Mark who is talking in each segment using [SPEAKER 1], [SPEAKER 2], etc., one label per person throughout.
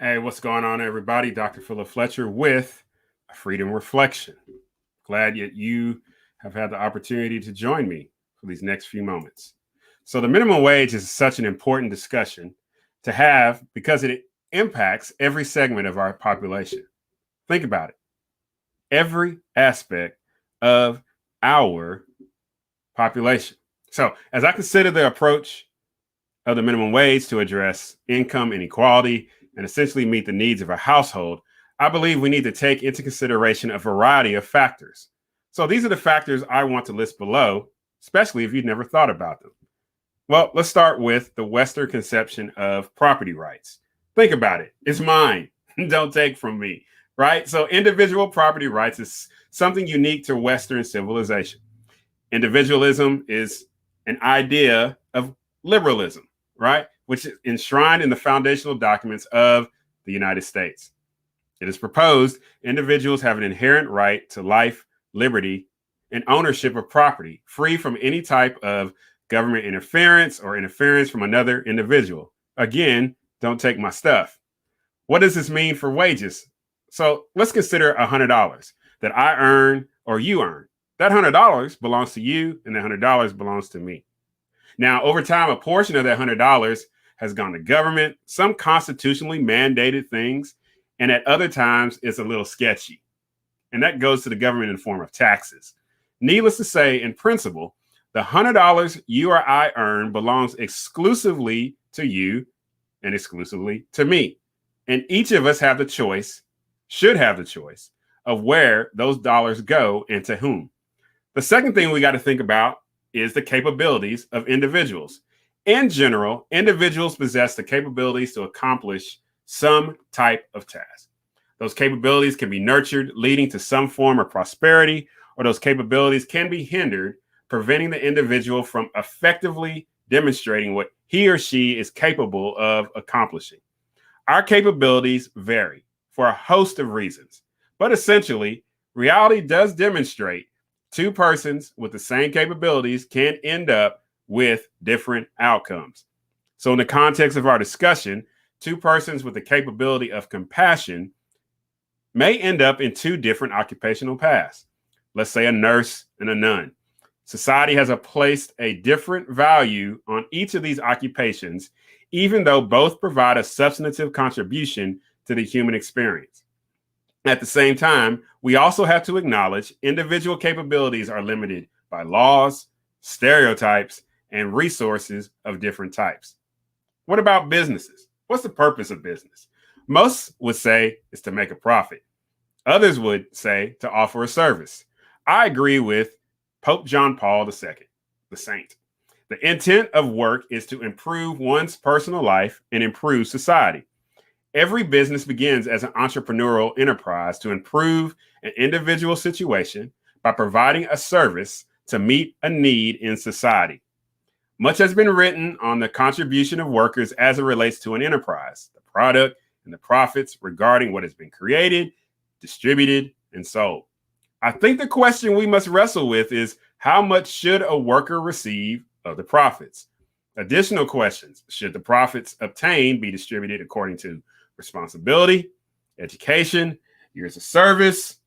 [SPEAKER 1] Hey, what's going on, everybody? Dr. Philip Fletcher with a Freedom Reflection. Glad that you have had the opportunity to join me for these next few moments. So, the minimum wage is such an important discussion to have because it impacts every segment of our population. Think about it, every aspect of our population. So, as I consider the approach of the minimum wage to address income inequality and essentially meet the needs of a household, I believe we need to take into consideration a variety of factors. So these are the factors I want to list below, especially if you've never thought about them. Well, let's start with the Western conception of property rights. Think about it. It's mine. Don't take from me, right? So individual property rights is something unique to Western civilization. Individualism is an idea of liberalism, right? Which is enshrined in the foundational documents of the United States. It is proposed individuals have an inherent right to life, liberty, and ownership of property, free from any type of government interference or interference from another individual. Again, don't take my stuff. What does this mean for wages? So let's consider $100 that I earn or you earn. That $100 belongs to you, and that $100 belongs to me. Now, over time, a portion of that $100 has gone to government, some constitutionally mandated things, and at other times it's a little sketchy. And that goes to the government in the form of taxes. Needless to say, in principle, the $100 you or I earn belongs exclusively to you and exclusively to me. And each of us have the choice, should have the choice, of where those dollars go and to whom. The second thing we got to think about is the capabilities of individuals. In general, individuals possess the capabilities to accomplish some type of task. Those capabilities can be nurtured, leading to some form of prosperity, or those capabilities can be hindered, preventing the individual from effectively demonstrating what he or she is capable of accomplishing. Our capabilities vary for a host of reasons, but essentially, reality does demonstrate two persons with the same capabilities can end up with different outcomes. So, in the context of our discussion, two persons with the capability of compassion may end up in two different occupational paths. Let's say a nurse and a nun. Society has placed a different value on each of these occupations, even though both provide a substantive contribution to the human experience. At the same time, we also have to acknowledge individual capabilities are limited by laws, stereotypes, and resources of different types. What about businesses? What's the purpose of business? Most would say it's to make a profit. Others would say to offer a service. I agree with Pope John Paul II, the saint. The intent of work is to improve one's personal life and improve society. Every business begins as an entrepreneurial enterprise to improve an individual situation by providing a service to meet a need in society. Much has been written on the contribution of workers as it relates to an enterprise, the product, and the profits regarding what has been created, distributed, and sold. I think the question we must wrestle with is how much should a worker receive of the profits? Additional questions: should the profits obtained be distributed according to responsibility, education, years of service,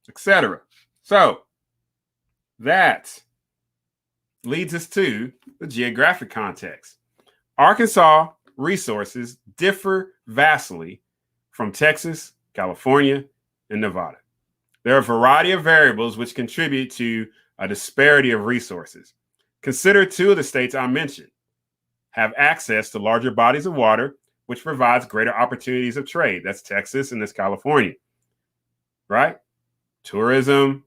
[SPEAKER 1] etc.? So that leads us to the geographic context. Arkansas resources differ vastly from Texas, California, and Nevada. There are a variety of variables which contribute to a disparity of resources. Consider two of the states I mentioned have access to larger bodies of water, which provides greater opportunities of trade. That's Texas and that's California, right? Tourism.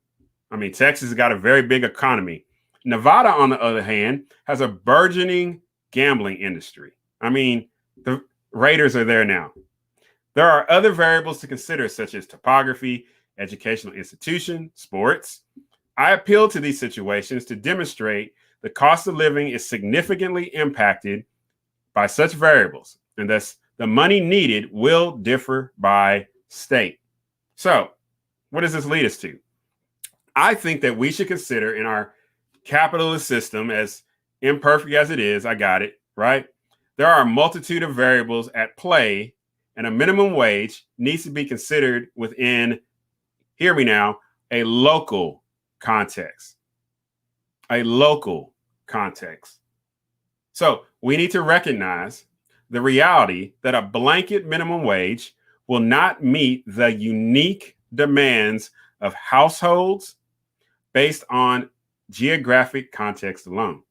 [SPEAKER 1] Texas has got a very big economy. Nevada, on the other hand, has a burgeoning gambling industry. The Raiders are there now. There are other variables to consider, such as topography, educational institution, sports. I appeal to these situations to demonstrate the cost of living is significantly impacted by such variables, and thus the money needed will differ by state. So, what does this lead us to? I think that we should consider in our capitalist system, as imperfect as it is, I got it, right? There are a multitude of variables at play and a minimum wage needs to be considered within, hear me now, a local context. A local context. So we need to recognize the reality that a blanket minimum wage will not meet the unique demands of households based on geographic context alone.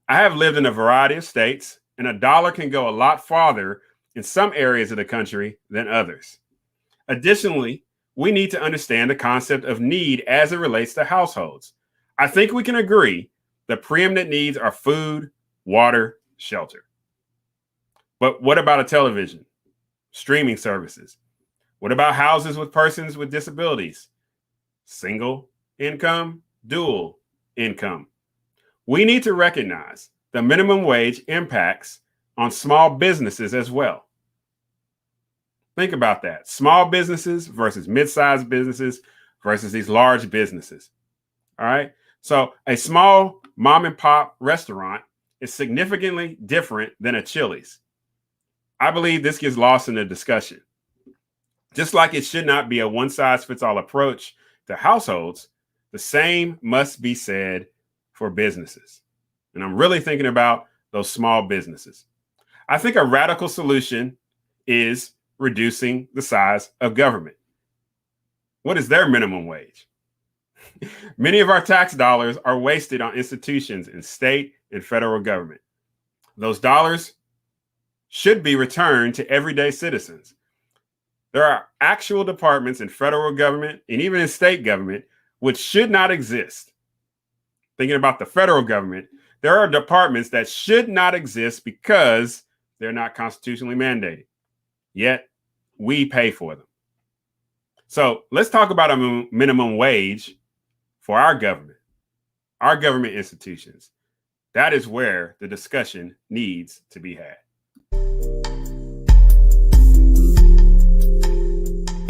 [SPEAKER 1] I have lived in a variety of states, and a dollar can go a lot farther in some areas of the country than others. Additionally, we need to understand the concept of need as it relates to households. I think we can agree the preeminent needs are food, water, shelter. But what about a television, streaming services? What about houses with persons with disabilities? Single income, dual income. We need to recognize the minimum wage impacts on small businesses as well. Think about that. Small businesses versus mid-sized businesses versus these large businesses. All right. So a small mom and pop restaurant is significantly different than a Chili's. I believe this gets lost in the discussion. Just like it should not be a one-size-fits-all approach to households, the same must be said for businesses. And I'm really thinking about those small businesses. I think a radical solution is reducing the size of government. What is their minimum wage? Many of our tax dollars are wasted on institutions in state and federal government. Those dollars should be returned to everyday citizens. There are actual departments in federal government and even in state government which should not exist. Thinking about the federal government, there are departments that should not exist because they're not constitutionally mandated. Yet we pay for them. So let's talk about a minimum wage for our government institutions. That is where the discussion needs to be had.